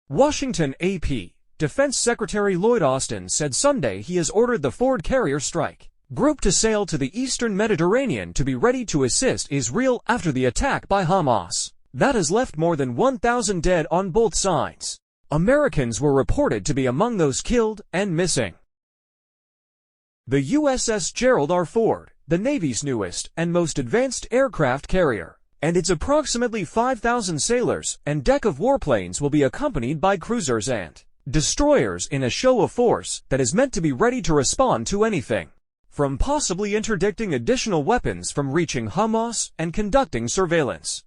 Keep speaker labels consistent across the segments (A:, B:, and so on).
A: Washington AP. Defense Secretary Lloyd Austin said Sunday he has ordered the Ford carrier strike group to sail to the eastern Mediterranean to be ready to assist Israel after the attack by Hamas. That has left more than 1,000 dead on both sides. Americans were reported to be among those killed and missing. The USS Gerald R. Ford, the Navy's newest and most advanced aircraft carrier, and its approximately 5,000 sailors and deck of warplanes will be accompanied by cruisers and destroyers in a show of force that is meant to be ready to respond to anything, from possibly interdicting additional weapons from reaching Hamas and conducting surveillance.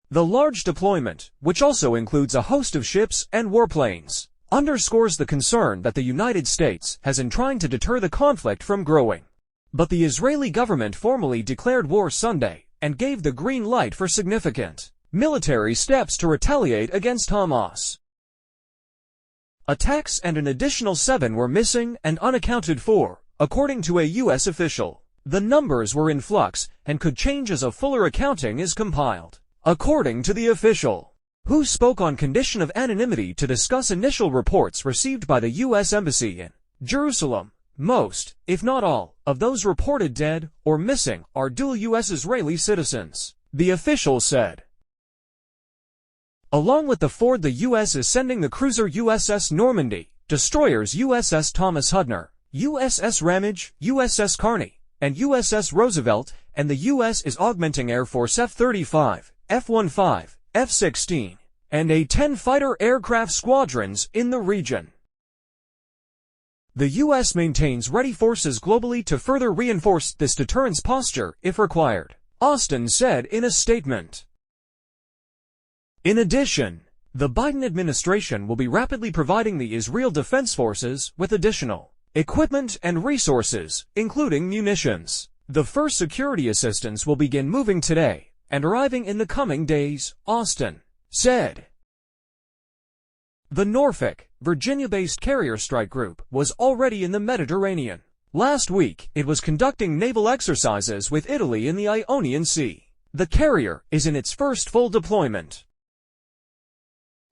A: The large deployment, which also includes a host of ships and warplanes, underscores the concern that the United States has in trying to deter the conflict from growing. But the Israeli government formally declared war Sunday and gave the green light for significant military steps to retaliate against Hamas. Attacks and an additional 7 were missing and unaccounted for, according to a U.S. official. The numbers were in flux and could change as a fuller accounting is compiled, according to the official, who spoke on condition of anonymity to discuss initial reports received by the U.S. Embassy in Jerusalem. Most, if not all, of those reported dead or missing are dual U.S.-Israeli citizens, the official said. Along with the Ford, the U.S. is sending the cruiser USS Normandy, destroyers USS Thomas Hudner, USS Ramage, USS Carney, and USS Roosevelt, and the U.S. is augmenting Air Force F-35, F-15, F-16, and A-10 fighter aircraft squadrons in the region. The U.S. maintains ready forces globally to further reinforce this deterrence posture if required, Austin said in a statement. In addition, the Biden administration will be rapidly providing the Israel Defense Forces with additional equipment and resources, including munitions. The first security assistance will begin moving today and arriving in the coming days, Austin said. The Norfolk, Virginia-based carrier strike group was already in the Mediterranean. Last week, it was conducting naval exercises with Italy in the Ionian Sea. The carrier is in its first full deployment.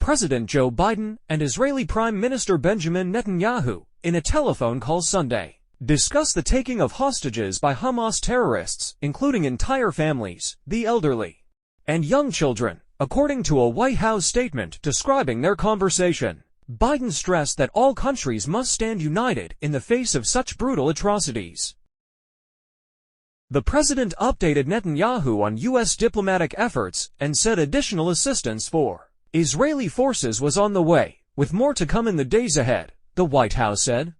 A: President Joe Biden and Israeli Prime Minister Benjamin Netanyahu, in a telephone call Sunday, discussed the taking of hostages by Hamas terrorists, including entire families, the elderly, and young children, according to a White House statement describing their conversation. Biden stressed that all countries must stand united in the face of such brutal atrocities. The president updated Netanyahu on U.S. diplomatic efforts and said additional assistance for Israeli forces was on the way, with more to come in the days ahead, the White House said.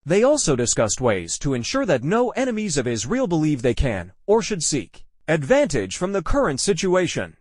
A: They also discussed ways to ensure that no enemies of Israel believe they can, or should seek, advantage from the current situation.